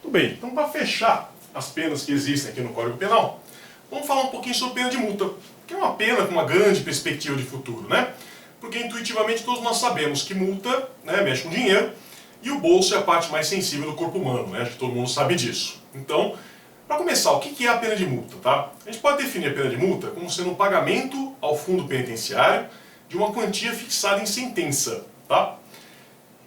Tudo bem, então para fechar as penas que existem aqui no Código Penal, vamos falar um pouquinho sobre pena de multa, que é uma pena com uma grande perspectiva de futuro, né? Porque intuitivamente todos nós sabemos que multa, né, mexe com dinheiro, e o bolso é a parte mais sensível do corpo humano, né? Acho que todo mundo sabe disso. Então, para começar, o que é a pena de multa, tá? A gente pode definir a pena de multa como sendo um pagamento ao fundo penitenciário de uma quantia fixada em sentença, tá?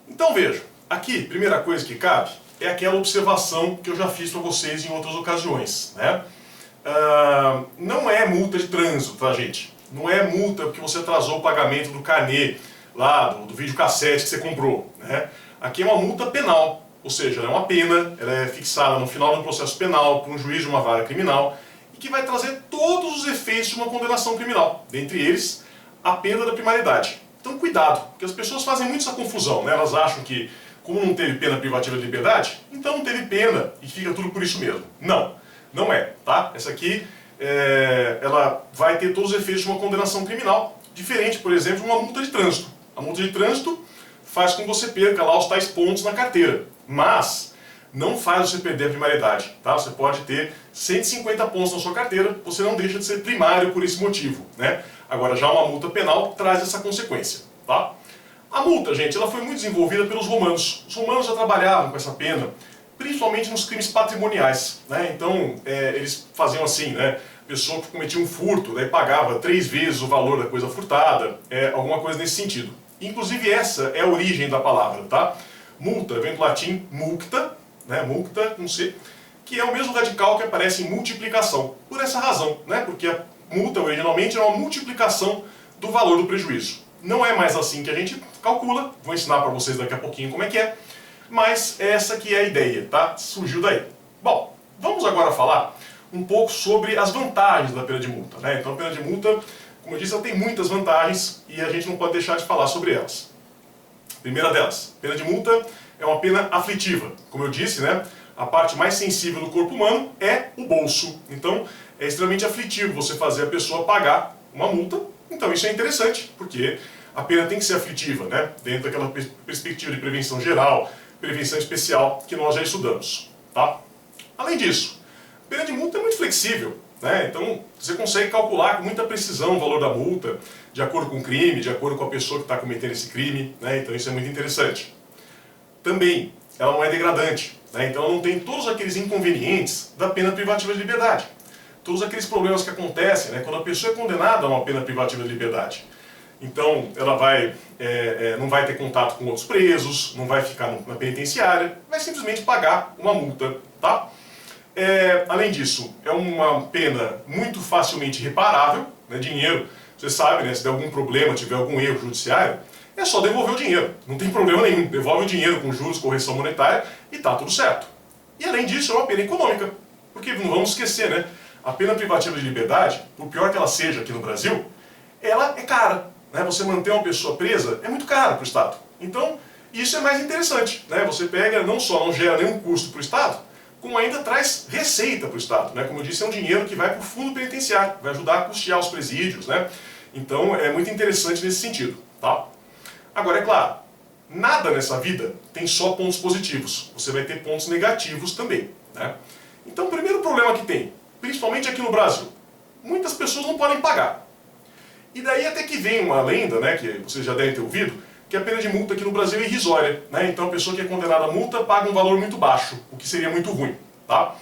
Então veja, aqui, primeira coisa que cabe é aquela observação que eu já fiz para vocês em outras ocasiões, né? Não é multa de trânsito, tá, gente? Não é multa porque você atrasou o pagamento do carnê lá, do videocassete que você comprou, né? Aqui é uma multa penal, ou seja, ela é uma pena, ela é fixada no final de um processo penal por um juiz de uma vara criminal e que vai trazer todos os efeitos de uma condenação criminal, dentre eles a pena da primaridade. Então cuidado, porque as pessoas fazem muito essa confusão, né? Elas acham que, como não teve pena privativa de liberdade, então não teve pena e fica tudo por isso mesmo. Não, não é, tá? Essa aqui, ela vai ter todos os efeitos de uma condenação criminal, diferente, por exemplo, de uma multa de trânsito. A multa de trânsito faz com que você perca lá os tais pontos na carteira, mas não faz você perder a primaridade, tá? Você pode ter 150 pontos na sua carteira, você não deixa de ser primário por esse motivo, né? Agora, já uma multa penal traz essa consequência, tá? A multa, gente, ela foi muito desenvolvida pelos romanos. Os romanos já trabalhavam com essa pena, principalmente nos crimes patrimoniais, né? Então, eles faziam assim, né? A pessoa que cometia um furto, daí pagava 3 vezes o valor da coisa furtada, alguma coisa nesse sentido. Inclusive, essa é a origem da palavra, tá? Multa vem do latim mulcta, né? Mulcta com C, que é o mesmo radical que aparece em multiplicação. Por essa razão, né? Porque a multa originalmente é uma multiplicação do valor do prejuízo. Não é mais assim que a gente calcula, vou ensinar para vocês daqui a pouquinho como é que é, mas essa que é a ideia, tá? Surgiu daí. Bom, vamos agora falar um pouco sobre as vantagens da pena de multa, né? Então a pena de multa, como eu disse, ela tem muitas vantagens e a gente não pode deixar de falar sobre elas. Primeira delas, pena de multa é uma pena aflitiva. Como eu disse, né? A parte mais sensível do corpo humano é o bolso. Então, é extremamente aflitivo você fazer a pessoa pagar uma multa. Então, isso é interessante, porque a pena tem que ser aflitiva, né? Dentro daquela perspectiva de prevenção geral, prevenção especial que nós já estudamos, tá? Além disso, a pena de multa é muito flexível, né? Então, você consegue calcular com muita precisão o valor da multa, de acordo com o crime, de acordo com a pessoa que está cometendo esse crime, né? Então, isso é muito interessante. Também, ela não é degradante, né? Então ela não tem todos aqueles inconvenientes da pena privativa de liberdade. Todos aqueles problemas que acontecem, né, quando a pessoa é condenada a uma pena privativa de liberdade. Então ela não vai ter contato com outros presos, não vai ficar na penitenciária, vai simplesmente pagar uma multa, tá? Além disso, é uma pena muito facilmente reparável, né? Dinheiro, você sabe, né, se der algum problema, tiver algum erro judiciário, é só devolver o dinheiro, não tem problema nenhum, devolve o dinheiro com juros, correção monetária e tá tudo certo. E além disso é uma pena econômica, porque não vamos esquecer, né, a pena privativa de liberdade, por pior que ela seja aqui no Brasil, ela é cara, né, você manter uma pessoa presa é muito caro para o Estado. Então, isso é mais interessante, né, você pega, não gera nenhum custo para o Estado, como ainda traz receita para o Estado, né, como eu disse, é um dinheiro que vai para o fundo penitenciário, vai ajudar a custear os presídios, né, então é muito interessante nesse sentido, tá? Agora, é claro, nada nessa vida tem só pontos positivos. Você vai ter pontos negativos também, né? Então, o primeiro problema que tem, principalmente aqui no Brasil, muitas pessoas não podem pagar. E daí até que vem uma lenda, né, que vocês já devem ter ouvido, que a pena de multa aqui no Brasil é irrisória, né? Então, a pessoa que é condenada à multa paga um valor muito baixo, o que seria muito ruim, tá?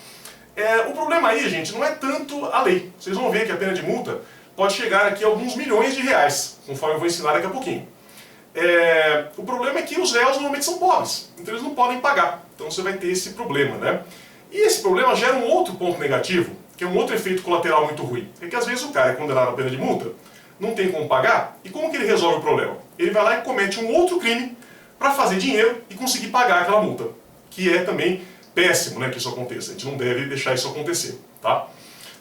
O problema aí, gente, não é tanto a lei. Vocês vão ver que a pena de multa pode chegar aqui a alguns milhões de reais, conforme eu vou ensinar daqui a pouquinho. O problema é que os réus normalmente são pobres, então eles não podem pagar. Então você vai ter esse problema, né? E esse problema gera um outro ponto negativo, que é um outro efeito colateral muito ruim. É que às vezes o cara é condenado à pena de multa, não tem como pagar, e como que ele resolve o problema? Ele vai lá e comete um outro crime para fazer dinheiro e conseguir pagar aquela multa. Que é também péssimo, né, que isso aconteça. A gente não deve deixar isso acontecer, tá?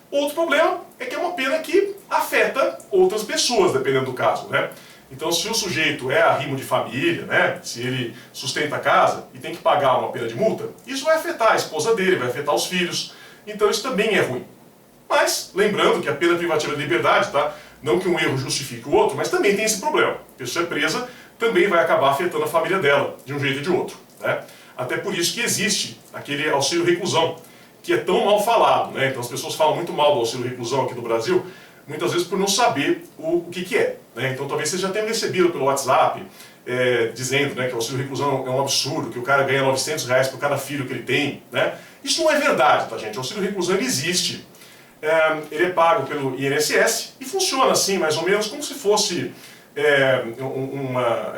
Outro problema é que é uma pena que afeta outras pessoas, dependendo do caso, né? Então, se o sujeito é arrimo de família, né, se ele sustenta a casa e tem que pagar uma pena de multa, isso vai afetar a esposa dele, vai afetar os filhos. Então, isso também é ruim. Mas, lembrando que a pena privativa de liberdade, tá? Não que um erro justifique o outro, mas também tem esse problema. A pessoa é presa, também vai acabar afetando a família dela, de um jeito ou de outro, né? Até por isso que existe aquele auxílio reclusão, que é tão mal falado, né? Então as pessoas falam muito mal do auxílio reclusão aqui no Brasil, muitas vezes por não saber o que é, né? Então talvez vocês já tenham recebido pelo WhatsApp, dizendo, né, que o auxílio reclusão é um absurdo, que o cara ganha R$900 por cada filho que ele tem, né? Isso não é verdade, tá, gente? O auxílio reclusão ele existe, ele é pago pelo INSS e funciona assim, mais ou menos, como se fosse uma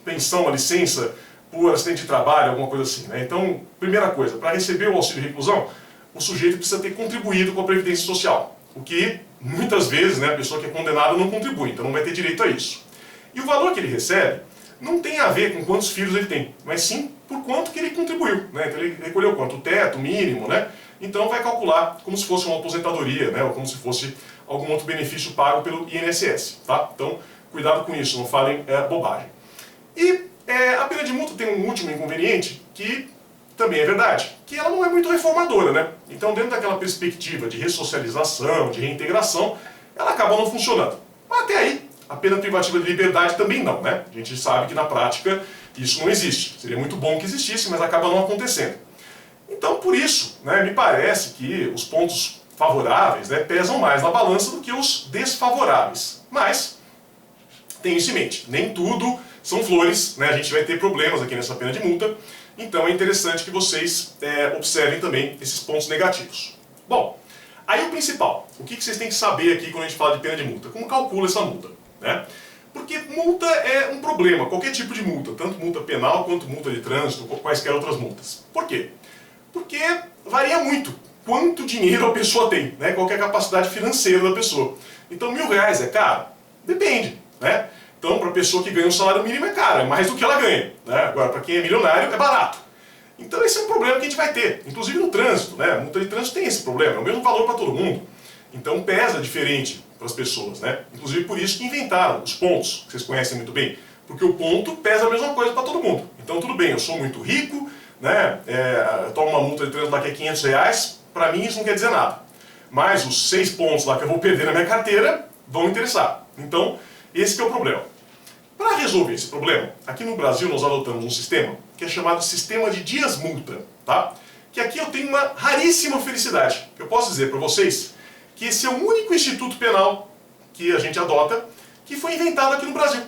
pensão, uma licença por acidente de trabalho, alguma coisa assim, né? Então, primeira coisa, para receber o auxílio reclusão, o sujeito precisa ter contribuído com a Previdência Social, o que muitas vezes, né, a pessoa que é condenada não contribui, então não vai ter direito a isso. E o valor que ele recebe não tem a ver com quantos filhos ele tem, mas sim por quanto que ele contribuiu, né? Então ele recolheu quanto? O teto, o mínimo, né? Então vai calcular como se fosse uma aposentadoria, né? Ou como se fosse algum outro benefício pago pelo INSS, tá? Então, cuidado com isso, não falem bobagem. E a pena de multa tem um último inconveniente, que também é verdade, que ela não é muito reformadora, né? Então, dentro daquela perspectiva de ressocialização, de reintegração, ela acaba não funcionando. Mas até aí, a pena privativa de liberdade também não, né? A gente sabe que na prática isso não existe. Seria muito bom que existisse, mas acaba não acontecendo. Então, por isso, né, me parece que os pontos favoráveis, né, pesam mais na balança do que os desfavoráveis. Mas, tenha isso em mente, nem tudo são flores, né? A gente vai ter problemas aqui nessa pena de multa, então é interessante que vocês observem também esses pontos negativos. Bom, aí o principal, o que vocês têm que saber aqui quando a gente fala de pena de multa? Como calcula essa multa, né? Porque multa é um problema, qualquer tipo de multa, tanto multa penal quanto multa de trânsito, ou quaisquer outras multas. Por quê? Porque varia muito quanto dinheiro a pessoa tem, né? Qual que é a capacidade financeira da pessoa. Então R$1.000 é caro? Depende, né? Então, para a pessoa que ganha um salário mínimo é caro, é mais do que ela ganha, né? Agora, para quem é milionário, é barato. Então, esse é um problema que a gente vai ter, inclusive no trânsito, né? A multa de trânsito tem esse problema, é o mesmo valor para todo mundo. Então, pesa diferente para as pessoas, né? Inclusive por isso que inventaram os pontos, que vocês conhecem muito bem, porque o ponto pesa a mesma coisa para todo mundo. Então, tudo bem, eu sou muito rico, né? Eu tomo uma multa de trânsito lá que é R$500, para mim isso não quer dizer nada. Mas os 6 pontos lá que eu vou perder na minha carteira vão interessar. Então, esse que é o problema. Para resolver esse problema, aqui no Brasil nós adotamos um sistema que é chamado Sistema de Dias-Multa, tá? Que aqui eu tenho uma raríssima felicidade. Eu posso dizer para vocês que esse é o único instituto penal que a gente adota que foi inventado aqui no Brasil.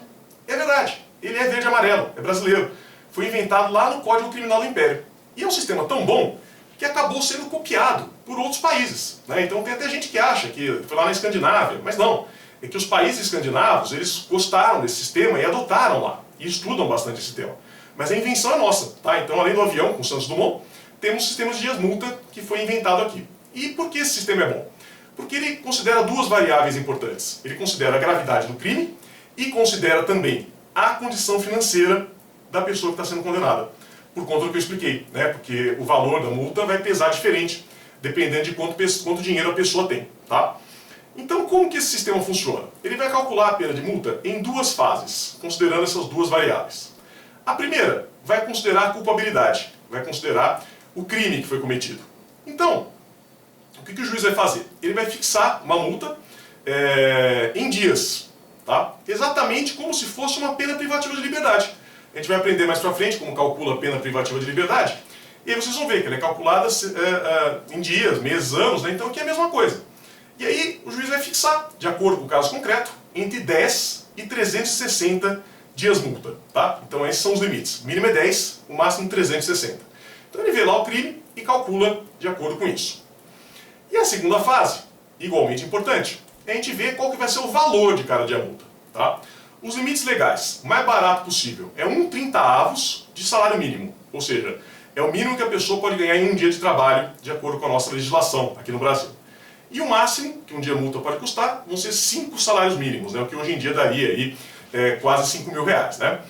É verdade, ele é verde e amarelo, é brasileiro. Foi inventado lá no Código Criminal do Império. E é um sistema tão bom que acabou sendo copiado por outros países, né? Então tem até gente que acha que foi lá na Escandinávia, mas não. É que os países escandinavos, eles gostaram desse sistema e adotaram lá, e estudam bastante esse tema. Mas a invenção é nossa, tá? Então, além do avião, com Santos Dumont, temos o sistema de dias-multa que foi inventado aqui. E por que esse sistema é bom? Porque ele considera 2 variáveis importantes. Ele considera a gravidade do crime e considera também a condição financeira da pessoa que está sendo condenada. Por conta do que eu expliquei, né? Porque o valor da multa vai pesar diferente, dependendo de quanto dinheiro a pessoa tem, tá? Então, como que esse sistema funciona? Ele vai calcular a pena de multa em 2 fases, considerando essas 2 variáveis. A primeira vai considerar a culpabilidade, vai considerar o crime que foi cometido. Então, o que o juiz vai fazer? Ele vai fixar uma multa em dias, tá? Exatamente como se fosse uma pena privativa de liberdade. A gente vai aprender mais pra frente como calcula a pena privativa de liberdade, e aí vocês vão ver que ela é calculada em dias, meses, anos, né? Então aqui é a mesma coisa. E aí o juiz vai fixar, de acordo com o caso concreto, entre 10 e 360 dias multa, tá? Então esses são os limites. O mínimo é 10, o máximo 360. Então ele vê lá o crime e calcula de acordo com isso. E a segunda fase, igualmente importante, é a gente ver qual que vai ser o valor de cada dia multa, tá? Os limites legais, o mais barato possível, é 1/30 de salário mínimo, ou seja, é o mínimo que a pessoa pode ganhar em um dia de trabalho, de acordo com a nossa legislação aqui no Brasil. E o máximo que um dia multa pode custar vão ser 5 salários mínimos, né? O que hoje em dia daria aí, quase R$5.000, né?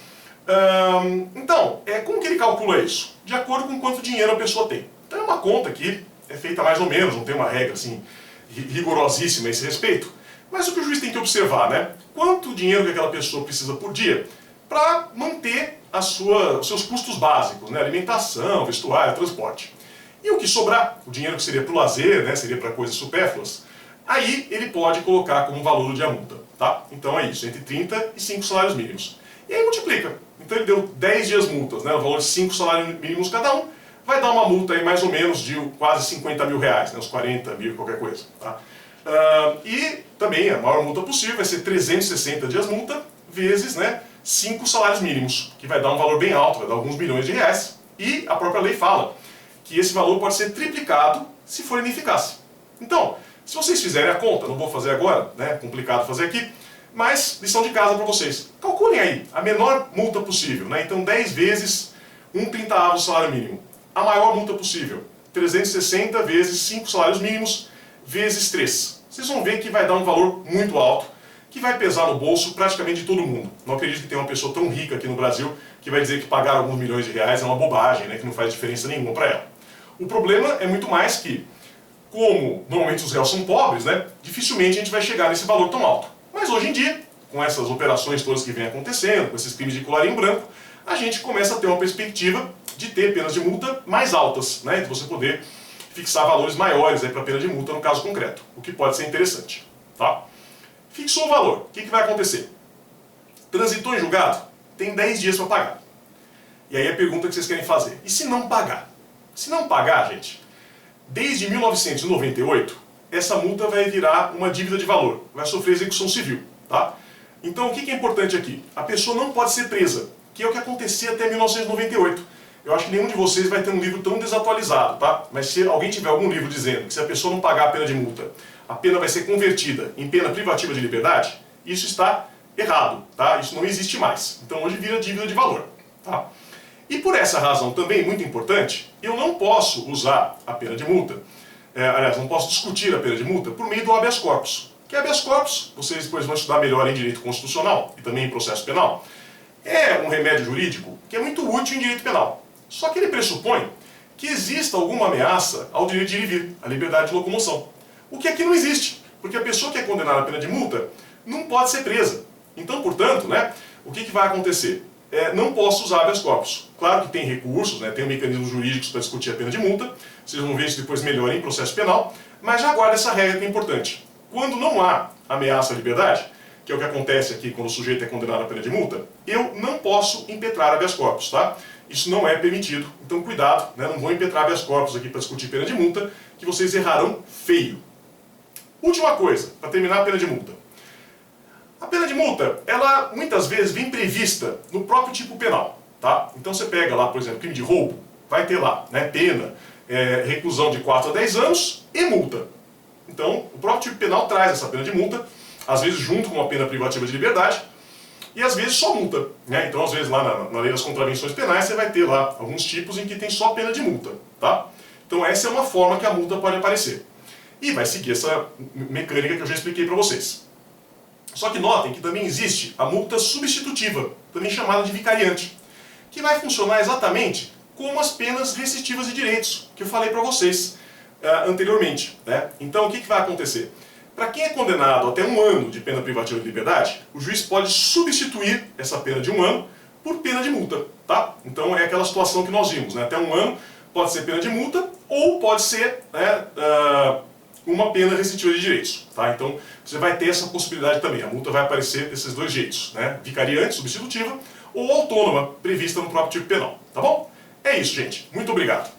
Então, como que ele calcula isso? De acordo com quanto dinheiro a pessoa tem. Então é uma conta que é feita mais ou menos, não tem uma regra assim rigorosíssima a esse respeito. Mas o que o juiz tem que observar, né? Quanto dinheiro que aquela pessoa precisa por dia para manter os seus custos básicos, né? Alimentação, vestuário, transporte. E o que sobrar, o dinheiro que seria para o lazer, né, seria para coisas supérfluas, aí ele pode colocar como valor do dia multa, tá? Então é isso, entre 30 e 5 salários mínimos. E aí multiplica. Então ele deu 10 dias multas, né, o valor de 5 salários mínimos cada um, vai dar uma multa aí mais ou menos de quase 50 mil reais, né, uns 40 mil qualquer coisa. Tá? E também a maior multa possível vai ser 360 dias multa vezes, né, 5 salários mínimos, que vai dar um valor bem alto, vai dar alguns milhões de reais. E a própria lei fala que esse valor pode ser triplicado se for ineficácia. Então, se vocês fizerem a conta, não vou fazer agora, né, é complicado fazer aqui, mas lição de casa para vocês. Calculem aí a menor multa possível, né? Então 10 vezes 1/30º do salário mínimo. A maior multa possível, 360 vezes 5 salários mínimos vezes 3. Vocês vão ver que vai dar um valor muito alto, que vai pesar no bolso praticamente de todo mundo. Não acredito que tenha uma pessoa tão rica aqui no Brasil que vai dizer que pagar alguns milhões de reais é uma bobagem, né, que não faz diferença nenhuma para ela. O problema é muito mais que, como normalmente os réus são pobres, né, dificilmente a gente vai chegar nesse valor tão alto. Mas hoje em dia, com essas operações todas que vêm acontecendo, com esses crimes de colarinho branco, a gente começa a ter uma perspectiva de ter penas de multa mais altas, né, de você poder fixar valores maiores para a pena de multa no caso concreto, o que pode ser interessante. Tá? Fixou o valor, o que vai acontecer? Transitou em julgado, tem 10 dias para pagar. E aí a pergunta que vocês querem fazer, e se não pagar? Se não pagar, gente, desde 1998, essa multa vai virar uma dívida de valor, vai sofrer execução civil. Tá? Então o que é importante aqui? A pessoa não pode ser presa, que é o que acontecia até 1998. Eu acho que nenhum de vocês vai ter um livro tão desatualizado, tá? Mas se alguém tiver algum livro dizendo que se a pessoa não pagar a pena de multa, a pena vai ser convertida em pena privativa de liberdade, isso está errado, tá? Isso não existe mais. Então hoje vira dívida de valor, tá? E por essa razão também muito importante, eu não posso usar a pena de multa, aliás, não posso discutir a pena de multa por meio do habeas corpus. Que habeas corpus, vocês depois vão estudar melhor em direito constitucional e também em processo penal, é um remédio jurídico que é muito útil em direito penal. Só que ele pressupõe que exista alguma ameaça ao direito de ir e vir, à liberdade de locomoção. O que aqui não existe, porque a pessoa que é condenada à pena de multa não pode ser presa. Então, portanto, né, o que vai acontecer? Não posso usar habeas corpus. Claro que tem recursos, né, tem mecanismos jurídicos para discutir a pena de multa, vocês vão ver isso depois melhor em processo penal, mas já guarda essa regra que é importante. Quando não há ameaça à liberdade, que é o que acontece aqui quando o sujeito é condenado à pena de multa, eu não posso impetrar habeas corpus, tá? Isso não é permitido, então cuidado, né? Não vou impetrar habeas corpus aqui para discutir pena de multa, que vocês errarão feio. Última coisa, para terminar a pena de multa. A pena de multa, ela muitas vezes vem prevista no próprio tipo penal, tá? Então você pega lá, por exemplo, crime de roubo, vai ter lá, né, pena, reclusão de 4 a 10 anos e multa. Então, o próprio tipo penal traz essa pena de multa, às vezes junto com uma pena privativa de liberdade, e às vezes só multa, né? Então, às vezes lá na lei das contravenções penais você vai ter lá alguns tipos em que tem só pena de multa, tá? Então essa é uma forma que a multa pode aparecer. E vai seguir essa mecânica que eu já expliquei para vocês. Só que notem que também existe a multa substitutiva, também chamada de vicariante, que vai funcionar exatamente como as penas restritivas de direitos, que eu falei para vocês anteriormente, né? Então o que vai acontecer? Para quem é condenado até 1 ano de pena privativa de liberdade, o juiz pode substituir essa pena de 1 ano por pena de multa, tá? Então é aquela situação que nós vimos, né? Até 1 ano pode ser pena de multa ou pode ser, né, uma pena restritiva de direitos, tá? Então você vai ter essa possibilidade também. A multa vai aparecer desses dois jeitos, né? Vicariante, substitutiva, ou autônoma, prevista no próprio tipo penal, tá bom? É isso, gente. Muito obrigado.